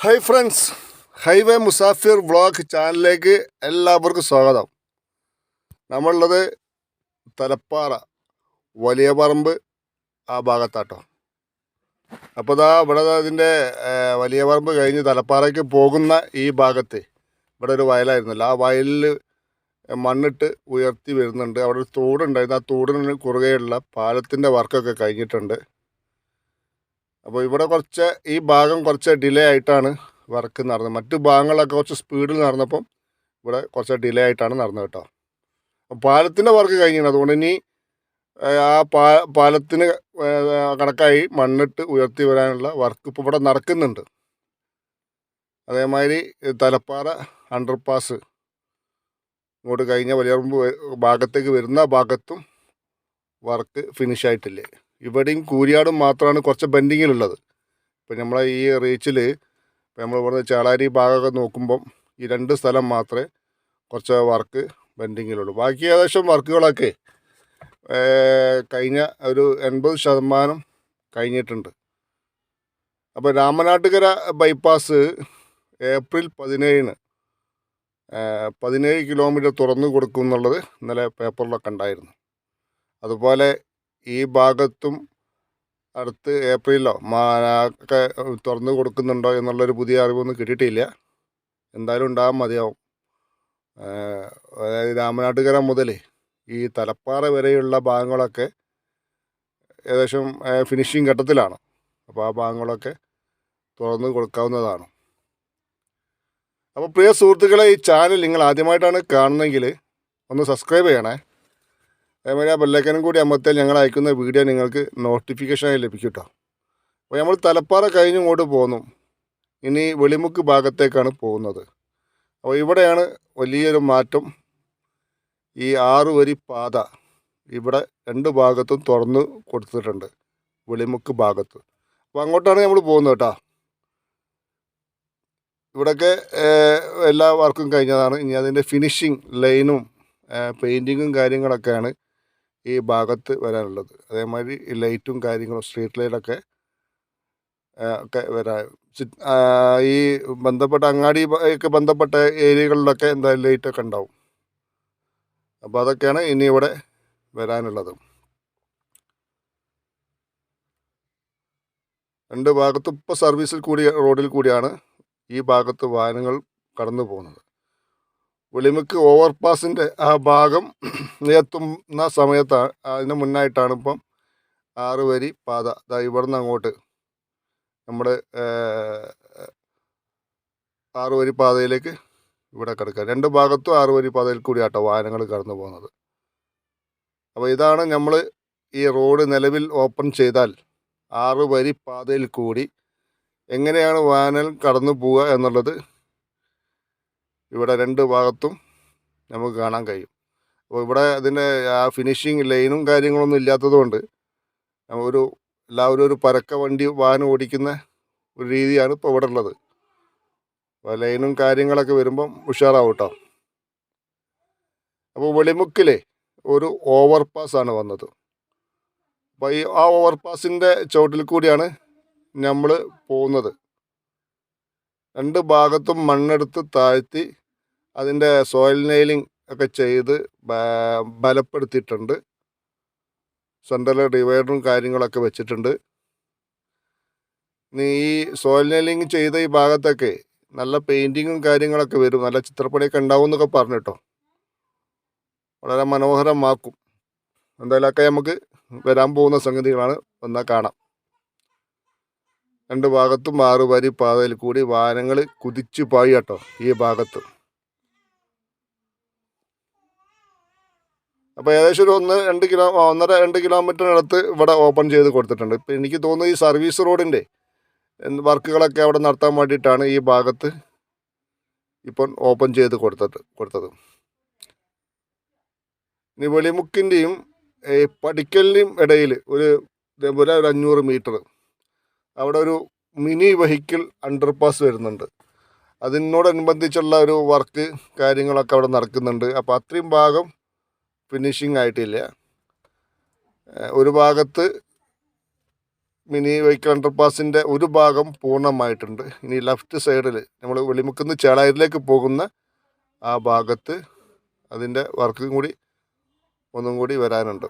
Hi friends, highway Musafir vlog ചാനലിലേക്ക് എല്ലാവർക്കും സ്വാഗതം. നമ്മളുള്ളത് തലപ്പാറ വലിയ പറമ്പ് ആ ഭാഗത്താട്ടോ. അപ്പോൾ ഇവിടെ അതിൻ്റെ വലിയ പറമ്പ് കഴിഞ്ഞ് തലപ്പാറയ്ക്ക് പോകുന്ന ഈ ഭാഗത്ത് ഇവിടെ ഒരു വയലായിരുന്നല്ലോ. ആ വയലിൽ മണ്ണിട്ട് ഉയർത്തി വരുന്നുണ്ട്. അവിടെ ഒരു തോടുണ്ടായിരുന്നു. ആ തോടിന് കുറുകെയുള്ള പാലത്തിൻ്റെ വർക്കൊക്കെ കഴിഞ്ഞിട്ടുണ്ട്. അപ്പോൾ ഇവിടെ ഈ ഭാഗം കുറച്ച് ഡിലേ ആയിട്ടാണ് വർക്ക് നടന്നത്. മറ്റു ഭാഗങ്ങളൊക്കെ കുറച്ച് സ്പീഡിൽ നടന്നപ്പം ഇവിടെ കുറച്ച് ഡിലേ ആയിട്ടാണ് നടന്നത് കേട്ടോ. പാലത്തിൻ്റെ വർക്ക് കഴിഞ്ഞിട്ടുണ്ട്. അതുകൊണ്ട് ഇനി ആ പാലത്തിന് കണക്കായി മണ്ണിട്ട് ഉയർത്തി വരാനുള്ള വർക്ക് ഇപ്പോൾ ഇവിടെ നടക്കുന്നുണ്ട്. അതേമാതിരി തലപ്പാറ അണ്ടർപാസ് ഇങ്ങോട്ട് കഴിഞ്ഞ വലിയറമ്പ് ഭാഗത്തേക്ക് വരുന്ന ഭാഗത്തും വർക്ക് ഫിനിഷ് ആയിട്ടില്ല. ഇവിടെയും കൂരിയാടും മാത്രമാണ് കുറച്ച് ബെൻഡിങ്ങിലുള്ളത്. ഇപ്പം നമ്മളെ ഈ റീച്ചിൽ നമ്മൾ ഇവിടെ ചേളാരി ഭാഗമൊക്കെ നോക്കുമ്പം ഈ 2 സ്ഥലം മാത്രമേ കുറച്ച് വർക്ക് ബെൻഡിങ്ങിലുള്ളൂ. ബാക്കി ഏകദേശം വർക്കുകളൊക്കെ കഴിഞ്ഞ ഒരു 80% കഴിഞ്ഞിട്ടുണ്ട്. അപ്പോൾ രാമനാട്ടുകര ബൈപ്പാസ് ഏപ്രിൽ 17 17 കിലോമീറ്റർ തുറന്നു കൊടുക്കും എന്നുള്ളത് ഇന്നലെ പേപ്പറിലൊക്കെ ഉണ്ടായിരുന്നു. അതുപോലെ ഈ ഭാഗത്തും അടുത്ത് ഏപ്രിലോ ഒക്കെ തുറന്നു കൊടുക്കുന്നുണ്ടോ എന്നുള്ളൊരു പുതിയ അറിവൊന്നും കിട്ടിയിട്ടില്ല. എന്തായാലും ഉണ്ടാകാൻ മതിയാവും. അതായത് രാമനാട്ടുകര മുതൽ ഈ തലപ്പാറ വരെയുള്ള ഭാഗങ്ങളൊക്കെ ഏകദേശം ഫിനിഷിങ് ഘട്ടത്തിലാണ്. അപ്പോൾ ആ ഭാഗങ്ങളൊക്കെ തുറന്നു കൊടുക്കാവുന്നതാണ്. അപ്പോൾ പ്രിയ സുഹൃത്തുക്കളെ, ഈ ചാനൽ നിങ്ങൾ ആദ്യമായിട്ടാണ് കാണുന്നതെങ്കിൽ ഒന്ന് സബ്സ്ക്രൈബ് ചെയ്യണേ. അതേമാതിരി ആ ബെല്ലൈക്കനും കൂടി അമർത്തിയാൽ ഞങ്ങൾ അയക്കുന്ന വീഡിയോ നിങ്ങൾക്ക് നോട്ടിഫിക്കേഷനായി ലഭിക്കും കേട്ടോ. അപ്പോൾ നമ്മൾ തലപ്പാറ കഴിഞ്ഞിങ്ങോട്ട് പോന്നു. ഇനി വെളിമുക്ക് ഭാഗത്തേക്കാണ് പോകുന്നത്. അപ്പോൾ ഇവിടെയാണ് വലിയൊരു മാറ്റം. ഈ 6 വരി പാത ഇവിടെ 2 ഭാഗത്തും തുറന്ന് കൊടുത്തിട്ടുണ്ട്, വെളിമുക്ക് ഭാഗത്ത്. അപ്പോൾ അങ്ങോട്ടാണ് നമ്മൾ പോകുന്നത് കേട്ടോ. ഇവിടെയൊക്കെ എല്ലാ വർക്കും കഴിഞ്ഞതാണ്. ഇനി അതിൻ്റെ ഫിനിഷിങ് ലൈനും പെയിൻറ്റിങ്ങും കാര്യങ്ങളൊക്കെയാണ് ഈ ഭാഗത്ത് വരാനുള്ളത്. അതേമാതിരി ലൈറ്റും കാര്യങ്ങളും സ്ട്രീറ്റ് ലൈറ്റൊക്കെ വരാൻ ഈ ബന്ധപ്പെട്ട അങ്ങാടി ഒക്കെ ബന്ധപ്പെട്ട ഏരിയകളിലൊക്കെ എന്തായാലും ലൈറ്റൊക്കെ ഉണ്ടാവും. അപ്പോൾ അതൊക്കെയാണ് ഇനി ഇവിടെ വരാനുള്ളത്. 2 ഭാഗത്തും ഇപ്പോൾ സർവീസിൽ കൂടി റോഡിൽ കൂടിയാണ് ഈ ഭാഗത്ത് വാഹനങ്ങൾ കടന്നു പോകുന്നത്. വെളിമുക്ക് ഓവർപാസിൻ്റെ ആ ഭാഗം എത്തുന്ന സമയത്ത് അതിന് മുന്നായിട്ടാണ് ഇപ്പം 6 വരി പാത ഇവിടെ നിന്ന് അങ്ങോട്ട് നമ്മുടെ 6 വരി പാതയിലേക്ക് ഇവിടെ കിടക്കുക. 2 ഭാഗത്തും 6 വരി പാതയിൽ കൂടിയാട്ടോ വാഹനങ്ങൾ കടന്നു പോകുന്നത്. അപ്പോൾ ഇതാണ് നമ്മൾ ഈ റോഡ് നിലവിൽ ഓപ്പൺ ചെയ്താൽ 6 വരി പാതയിൽ കൂടി എങ്ങനെയാണ് വാഹനം കടന്നു പോവുക എന്നുള്ളത് ഇവിടെ 2 ഭാഗത്തും നമുക്ക് കാണാൻ കഴിയും. അപ്പോൾ ഇവിടെ അതിൻ്റെ ആ ഫിനിഷിങ് ലൈനും കാര്യങ്ങളൊന്നും ഇല്ലാത്തതുകൊണ്ട് എല്ലാവരും ഒരു പരക്ക വാഹനം ഓടിക്കുന്ന ഒരു രീതിയാണ് ഇപ്പോൾ ഇവിടെ ഉള്ളത്. അപ്പോൾ ലൈനും കാര്യങ്ങളൊക്കെ വരുമ്പം ഉഷാറാവും കേട്ടോ. അപ്പോൾ വെളിമുക്കിലെ ഒരു ഓവർപാസാണ് വന്നത്. അപ്പോൾ ആ ഓവർപാസിൻ്റെ ചുവട്ടിൽ കൂടിയാണ് നമ്മൾ പോകുന്നത്. 2 ഭാഗത്തും മണ്ണെടുത്ത് താഴ്ത്തി അതിൻ്റെ സോയിൽ നെയിലിംഗ് ഒക്കെ ചെയ്ത് ബലപ്പെടുത്തിയിട്ടുണ്ട്. സെൻട്രൽ ഡിവൈഡറും കാര്യങ്ങളൊക്കെ വെച്ചിട്ടുണ്ട്. ഈ സോയിൽ നെയിലിംഗ് ചെയ്ത ഈ ഭാഗത്തൊക്കെ നല്ല പെയിൻറ്റിങ്ങും കാര്യങ്ങളൊക്കെ വരും, നല്ല ചിത്രപ്പണിയൊക്കെ ഉണ്ടാവും എന്നൊക്കെ പറഞ്ഞു കേട്ടോ. വളരെ മനോഹരമാക്കും. എന്തായാലൊക്കെ നമുക്ക് വരാൻ പോകുന്ന സംഗതികളാണ്, വന്നാൽ കാണാം. 2 ഭാഗത്തും 6 വരി പാതയിൽ കൂടി വാഹനങ്ങൾ കുതിച്ചു പായി കേട്ടോ ഈ ഭാഗത്ത്. അപ്പോൾ ഏകദേശം ഒരു 1.5-2 കിലോമീറ്ററിനടുത്ത് ഇവിടെ ഓപ്പൺ ചെയ്ത് കൊടുത്തിട്ടുണ്ട്. ഇപ്പോൾ എനിക്ക് തോന്നുന്നു ഈ സർവീസ് റോഡിൻ്റെ വർക്കുകളൊക്കെ അവിടെ നടത്താൻ വേണ്ടിയിട്ടാണ് ഈ ഭാഗത്ത് ഇപ്പം ഓപ്പൺ ചെയ്ത് കൊടുത്തത്. ഇനി വെളിമുക്കിൻ്റെയും പടിക്കലിൻ്റെയും ഇടയിൽ ഒരു 500 മീറ്റർ അവിടെ ഒരു മിനി വെഹിക്കിൾ അണ്ടർപാസ് വരുന്നുണ്ട്. അതിനോടനുബന്ധിച്ചുള്ള ഒരു വർക്ക് കാര്യങ്ങളൊക്കെ അവിടെ നടക്കുന്നുണ്ട്. അപ്പോൾ അത്രയും ഭാഗം ഫിനിഷിങ് ആയിട്ടില്ല. ഒരു ഭാഗത്ത് മിനി വെഹിക്കിൾ അണ്ടർപാസിൻ്റെ ഒരു ഭാഗം പൂർണ്ണമായിട്ടുണ്ട്. ഇനി ലെഫ്റ്റ് സൈഡിൽ നമ്മൾ വെളിമുക്കുന്ന് ചേളാരിലേക്ക് പോകുന്ന ആ ഭാഗത്ത് അതിൻ്റെ വർക്കും കൂടി ഒന്നും കൂടി വരാനുണ്ട്.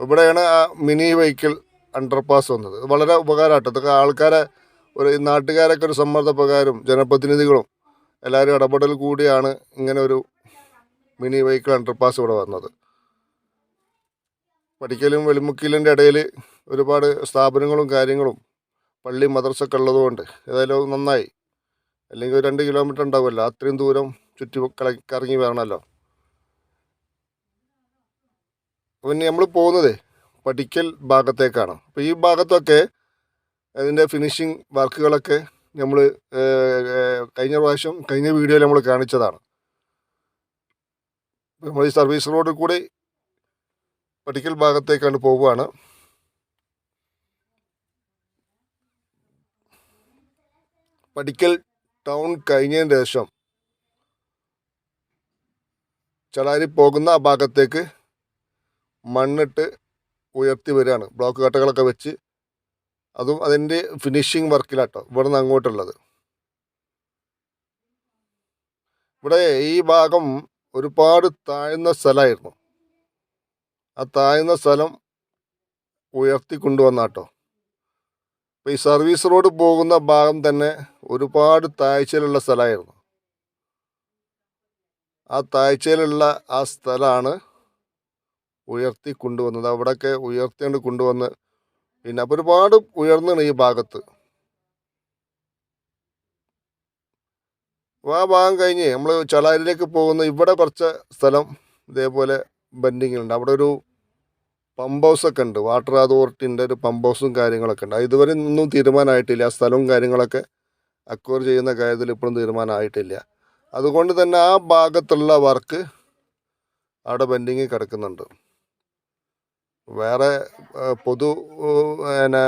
ഇവിടെയാണ് ആ മിനി വെഹിക്കിൾ അണ്ടർപാസ് വന്നത്. വളരെ ഉപകാരമായിട്ട് ഇതൊക്കെ ആൾക്കാരെ ഒരു നാട്ടുകാരൊക്കെ ഒരു സമ്മർദ്ദപ്രകാരം ജനപ്രതിനിധികളും എല്ലാവരും ഇടപെടൽ കൂടിയാണ് ഇങ്ങനെ ഒരു മിനി വെഹിക്കിൾ അണ്ടർപാസ് ഇവിടെ വന്നത്. പഠിക്കലും വെളിമുക്കിലിൻ്റെ ഇടയിൽ ഒരുപാട് സ്ഥാപനങ്ങളും കാര്യങ്ങളും പള്ളി മദ്രസൊക്കെ ഉള്ളതുകൊണ്ട് ഏതായാലും നന്നായി. അല്ലെങ്കിൽ ഒരു 2 കിലോമീറ്റർ ഉണ്ടാവുമല്ലോ, അത്രയും ദൂരം ചുറ്റി കറങ്ങി വരണമല്ലോ. പിന്നെ നമ്മൾ പോകുന്നത് പഠിക്കൽ ഭാഗത്തേക്കാണ്. അപ്പോൾ ഈ ഭാഗത്തൊക്കെ അതിൻ്റെ ഫിനിഷിങ് വർക്കുകളൊക്കെ നമ്മൾ കഴിഞ്ഞ വീഡിയോയിൽ നമ്മൾ കാണിച്ചതാണ്. നമ്മൾ ഈ സർവീസ് റോഡിൽ കൂടി പഠിക്കൽ ഭാഗത്തേക്കാണ് പോവുകയാണ്. പഠിക്കൽ ടൗൺ കഴിഞ്ഞതിന് ശേഷം ചേളാരി പോകുന്ന ആ ഭാഗത്തേക്ക് മണ്ണിട്ട് ഉയർത്തി വരികയാണ്. ബ്ലോക്ക് കട്ടകളൊക്കെ വെച്ച് അതും അതിൻ്റെ ഫിനിഷിങ് വർക്കിലാട്ടോ ഇവിടെ നിന്ന് അങ്ങോട്ടുള്ളത്. ഇവിടെ ഈ ഭാഗം ഒരുപാട് താഴ്ന്ന സ്ഥലമായിരുന്നു. ആ താഴ്ന്ന സ്ഥലം ഉയർത്തി കൊണ്ടുവന്നാട്ടോ. അപ്പോൾ ഈ സർവീസ് റോഡ് പോകുന്ന ഭാഗം തന്നെ ഒരുപാട് താഴ്ചയിലുള്ള സ്ഥലമായിരുന്നു. ആ താഴ്ചയിലുള്ള ആ സ്ഥലമാണ് ഉയർത്തി കൊണ്ടുവന്നത്. അവിടെയൊക്കെ ഉയർത്തിക്കൊണ്ട് കൊണ്ടുവന്ന് പിന്നെ അപ്പോൾ ഒരുപാട് ഉയർന്നാണ് ഈ ഭാഗത്ത്. ആ ഭാഗം കഴിഞ്ഞ് നമ്മൾ ചേളാരിയിലേക്ക് പോകുന്ന ഇവിടെ കുറച്ച് സ്ഥലം ഇതേപോലെ ബെൻഡിങ്ങിലുണ്ട്. അവിടെ ഒരു പമ്പ് ഹൗസൊക്കെ ഉണ്ട്, വാട്ടർ അതോറിറ്റിൻ്റെ ഒരു പമ്പ് ഹൗസും കാര്യങ്ങളൊക്കെ ഉണ്ട്. ഇതുവരെ ഒന്നും തീരുമാനമായിട്ടില്ല. ആ സ്ഥലവും കാര്യങ്ങളൊക്കെ അക്വയർ ചെയ്യുന്ന കാര്യത്തിൽ ഇപ്പോഴും തീരുമാനമായിട്ടില്ല. അതുകൊണ്ട് തന്നെ ആ ഭാഗത്തുള്ള വർക്ക് അവിടെ പെൻഡിങ്ങിൽ കിടക്കുന്നുണ്ട്. വേറെ പൊതു പിന്നെ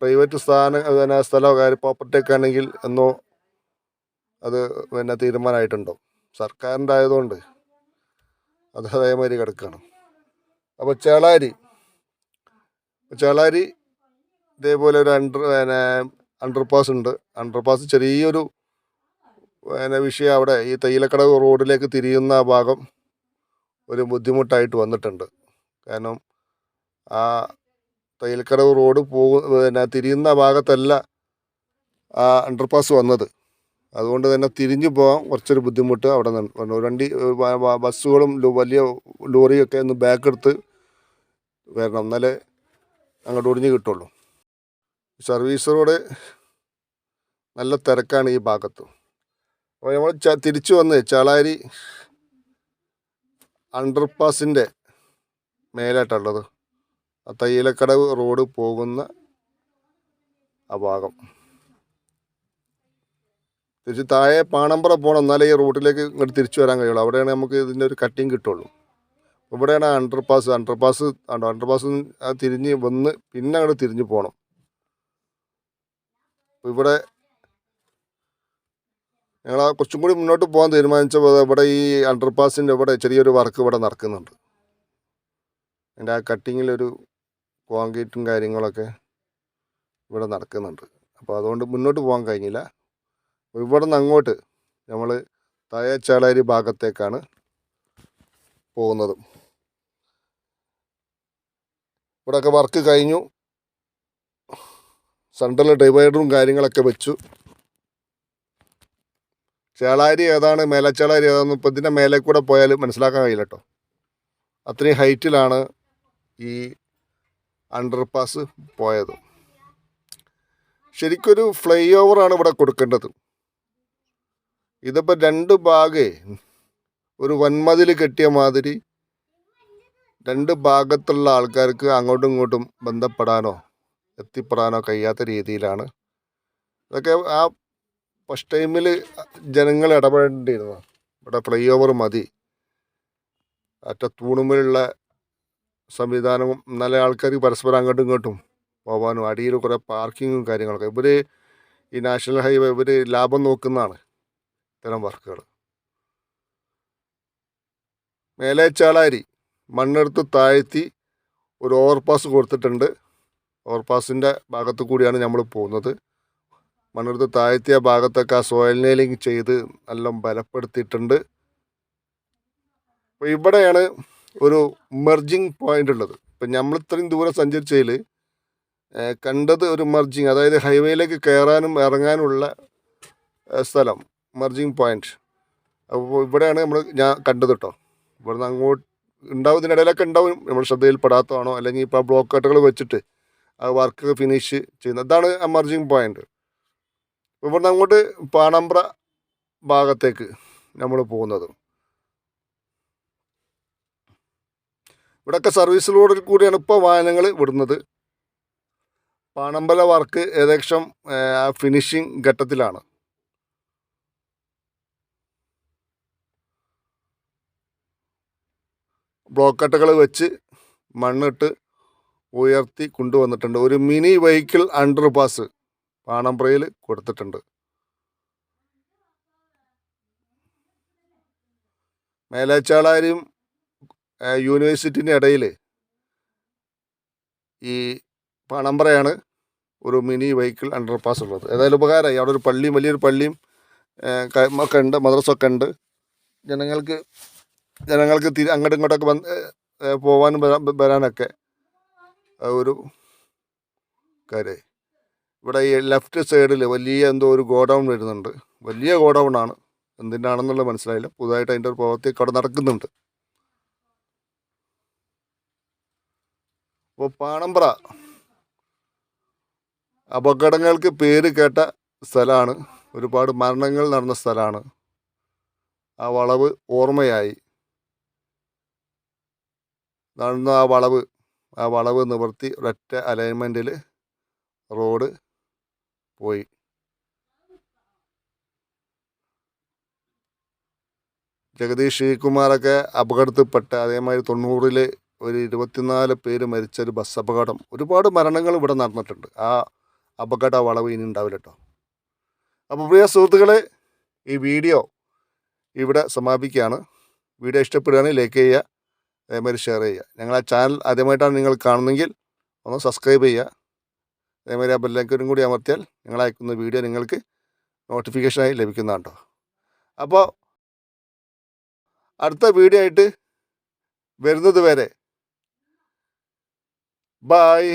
പ്രൈവറ്റ് സ്ഥലമോ കാര്യം പ്രോപ്പർട്ടിയൊക്കെ ആണെങ്കിൽ എന്നോ അത് പിന്നെ തീരുമാനമായിട്ടുണ്ടോ. സർക്കാരിൻ്റെ ആയതുകൊണ്ട് അത് അതേമാതിരി കിടക്കുകയാണ്. അപ്പോൾ ചേളാരി ഇതേപോലെ ഒരു അണ്ടർപാസ് ഉണ്ട്. അണ്ടർപാസ് ചെറിയൊരു വിഷയം അവിടെ ഈ തയ്യലക്കടവ് റോഡിലേക്ക് തിരിയുന്ന ഭാഗം ഒരു ബുദ്ധിമുട്ടായിട്ട് വന്നിട്ടുണ്ട്. കാരണം ആ തയ്യൽക്കടവ് റോഡ് തിരിയുന്ന ഭാഗത്തല്ല ആ അണ്ടർപാസ് വന്നത്. അതുകൊണ്ട് തന്നെ തിരിഞ്ഞു പോകാൻ കുറച്ചൊരു ബുദ്ധിമുട്ട് അവിടെ വണ്ടി ബസ്സുകളും വലിയ ലോറിയൊക്കെ ഒന്ന് ബാക്ക് എടുത്ത് വരണം, എന്നാലേ അങ്ങോട്ട് ഒടിഞ്ഞ് കിട്ടുള്ളൂ. സർവീസ് റോഡ് നല്ല തിരക്കാണ് ഈ ഭാഗത്ത്. അപ്പോൾ നമ്മൾ തിരിച്ചു വന്ന് ചേളാരി അണ്ടർപാസിൻ്റെ മേലായിട്ടുള്ളത് ആ തയ്യലക്കടവ് റോഡ് പോകുന്ന ആ ഭാഗം. തിരിച്ച് താഴെ പാണമ്പറ പോകണം, എന്നാലേ ഈ റൂട്ടിലേക്ക് ഇങ്ങോട്ട് തിരിച്ചു വരാൻ കഴിയുള്ളൂ. അവിടെയാണ് നമുക്ക് ഇതിൻ്റെ ഒരു കട്ടിങ് കിട്ടുള്ളൂ. ഇവിടെയാണ് അണ്ടർപാസ് തിരിഞ്ഞ് വന്ന് പിന്നെ അങ്ങോട്ട് തിരിഞ്ഞു പോകണം. ഇവിടെ ഞങ്ങൾ കുറച്ചും കൂടി മുന്നോട്ട് പോകാൻ തീരുമാനിച്ചപ്പോൾ ഇവിടെ ഈ അണ്ടർപാസിൻ്റെ ഇവിടെ ചെറിയൊരു വർക്ക് ഇവിടെ നടക്കുന്നുണ്ട്. അതിൻ്റെ ആ കട്ടിങ്ങിലൊരു കോൺക്രീറ്റും കാര്യങ്ങളൊക്കെ ഇവിടെ നടക്കുന്നുണ്ട്. അപ്പോൾ അതുകൊണ്ട് മുന്നോട്ട് പോകാൻ കഴിഞ്ഞില്ല. ഇവിടെ നിന്ന് അങ്ങോട്ട് നമ്മൾ താഴെ ചേളാരി ഭാഗത്തേക്കാണ് പോകുന്നത്. ഇവിടെയൊക്കെ വർക്ക് കഴിഞ്ഞു. സെൻട്രൽ ഡിവൈഡറും കാര്യങ്ങളൊക്കെ വെച്ചു. ചേളാരി ഏതാണ് മേലച്ചേളാരി ഏതാണെന്ന് ഇപ്പം ഇതിൻ്റെ മേലെ കൂടെ പോയാൽ മനസ്സിലാക്കാൻ കഴിയില്ല കേട്ടോ. അത്രയും ഹൈറ്റിലാണ് ഈ അണ്ടർപാസ് പോയത്. ശരിക്കൊരു ഫ്ലൈ ഓവറാണ് ഇവിടെ കൊടുക്കേണ്ടത്. ഇതിപ്പോൾ 2 ഭാഗേ ഒരു വൻമതിൽ കെട്ടിയ മാതിരി 2 ഭാഗത്തുള്ള ആൾക്കാർക്ക് അങ്ങോട്ടും ഇങ്ങോട്ടും ബന്ധപ്പെടാനോ എത്തിപ്പെടാനോ കഴിയാത്ത രീതിയിലാണ്. ഇതൊക്കെ ആ ഫസ്റ്റ് ടൈമിൽ ജനങ്ങൾ ഇടപെടേണ്ടിയിരുന്നു. ഇവിടെ ഫ്ലൈ ഓവർ മതി, തൂണുമ്പിലുള്ള സംവിധാനവും നല്ല ആൾക്കാർക്ക് പരസ്പരം അങ്ങോട്ടും ഇങ്ങോട്ടും പോകാനും അടിയിൽ കുറേ പാർക്കിങ്ങും കാര്യങ്ങളൊക്കെ. ഇവർ ഈ നാഷണൽ ഹൈവേ ഇവർ ലാഭം നോക്കുന്നതാണ് ഇത്തരം വർക്കുകൾ. മേലെ ചേളാരി മണ്ണെടുത്ത് താഴ്ത്തി ഒരു ഓവർപാസ് കൊടുത്തിട്ടുണ്ട്. ഓവർപാസിൻ്റെ ഭാഗത്ത് കൂടിയാണ് നമ്മൾ പോകുന്നത്. മണ്ണെടുത്ത് താഴ്ത്തിയ ഭാഗത്തൊക്കെ ആ സോയിൽ നെയിലിംഗ് ചെയ്ത് നല്ല ബലപ്പെടുത്തിയിട്ടുണ്ട്. അപ്പോൾ ഇവിടെയാണ് ഒരു മെർജിങ് പോയിൻ്റ് ഉള്ളത്. ഇപ്പം നമ്മൾ ഇത്രയും ദൂരം സഞ്ചരിച്ചതിൽ കണ്ടത് ഒരു മെർജിങ്, അതായത് ഹൈവേയിലേക്ക് കയറാനും ഇറങ്ങാനുമുള്ള സ്ഥലം, മെർജിങ് പോയിൻ്റ്. അപ്പോൾ ഇവിടെയാണ് ഞാൻ കണ്ടത് കേട്ടോ. ഇവിടുന്ന് അങ്ങോട്ട് ഉണ്ടാവും, ഇതിനിടയിലൊക്കെ ഉണ്ടാവും, നമ്മുടെ ശ്രദ്ധയിൽപ്പെടാത്തതാണോ അല്ലെങ്കിൽ ഇപ്പോൾ ബ്ലോക്ക് കട്ടുകൾ വെച്ചിട്ട് ആ വർക്ക് ഫിനിഷ് ചെയ്യുന്നത്. അതാണ് ആ മെർജിങ് പോയിൻ്റ്. ഇവിടുന്ന് അങ്ങോട്ട് പാണമ്പ്ര ഭാഗത്തേക്ക് നമ്മൾ പോകുന്നത്. ഇവിടെയൊക്കെ സർവീസ് റോഡിൽ കൂടിയാണ് ഇപ്പോൾ വാഹനങ്ങൾ വിടുന്നത്. പാണമ്പല വർക്ക് ഏകദേശം ഫിനിഷിങ് ഘട്ടത്തിലാണ്. ബ്ലോക്ക് കട്ടുകൾ വെച്ച് മണ്ണിട്ട് ഉയർത്തി കൊണ്ടുവന്നിട്ടുണ്ട്. ഒരു മിനി വെഹിക്കിൾ അണ്ടർ പാസ് പാണമ്പ്രയിൽ കൊടുത്തിട്ടുണ്ട്. മേലേച്ചാളാരിയും യൂണിവേഴ്സിറ്റിൻ്റെ ഇടയിൽ ഈ പാണമ്പ്രയാണ് ഒരു മിനി വെഹിക്കിൾ അണ്ടർ പാസ് ഉള്ളത്. ഏതായാലും ഉപകാരമായി. അവിടെ ഒരു പള്ളിയും, വലിയൊരു പള്ളിയും ഒക്കെ ഉണ്ട്, മദ്രസൊക്കെ ഉണ്ട്. ജനങ്ങൾക്ക് അങ്ങോട്ടും ഇങ്ങോട്ടൊക്കെ പോകാനും വരാനൊക്കെ ഒരു കാര്യമായി. ഇവിടെ ഈ ലെഫ്റ്റ് സൈഡിൽ വലിയ എന്തോ ഒരു ഗോഡൗൺ വരുന്നുണ്ട്. വലിയ ഗോഡൗൺ ആണ്, എന്തിനാണെന്നുള്ളത് മനസ്സിലായില്ല. പുതുതായിട്ട് അതിൻ്റെ ഒരു പ്രവൃത്തി അവിടെ നടക്കുന്നുണ്ട്. അപ്പോൾ പാണമ്പ്ര അപകടങ്ങൾക്ക് പേര് കേട്ട സ്ഥലമാണ്. ഒരുപാട് മരണങ്ങൾ നടന്ന സ്ഥലമാണ്. ആ വളവ് ഓർമ്മയായി. നടന്ന ആ വളവ് നിവർത്തി ഒരൊറ്റ അലൈൻമെൻറ്റിൽ റോഡ് പോയി. ജഗദീഷ് ശ്രീകുമാറൊക്കെ അപകടത്തിൽപ്പെട്ട, അതേമാതിരി 90-ൽ ഒരു 24 പേര് മരിച്ച ഒരു ബസ് അപകടം, ഒരുപാട് മരണങ്ങൾ ഇവിടെ നടന്നിട്ടുണ്ട്. ആ അപകട വളവ് ഇനി ഉണ്ടാവില്ല കേട്ടോ. അപ്പോൾ പ്രിയ സുഹൃത്തുക്കളെ, ഈ വീഡിയോ ഇവിടെ സമാപിക്കുകയാണ്. വീഡിയോ ഇഷ്ടപ്പെടുകയാണെങ്കിൽ ലൈക്ക് ചെയ്യുക, അതേമാതിരി ഷെയർ ചെയ്യുക. ഞങ്ങളെ ചാനൽ ആദ്യമായിട്ടാണ് നിങ്ങൾ കാണുന്നതെങ്കിൽ ഒന്ന് സബ്സ്ക്രൈബ് ചെയ്യുക. അതേമാതിരി ആ ബെല്ലൈക്കനും കൂടി അമർത്തിയാൽ ഞങ്ങൾ അയക്കുന്ന വീഡിയോ നിങ്ങൾക്ക് നോട്ടിഫിക്കേഷനായി ലഭിക്കുന്നതാണ് കേട്ടോ. അപ്പോൾ അടുത്ത വീഡിയോ ആയിട്ട് വരുന്നത് വരെ ബായ്.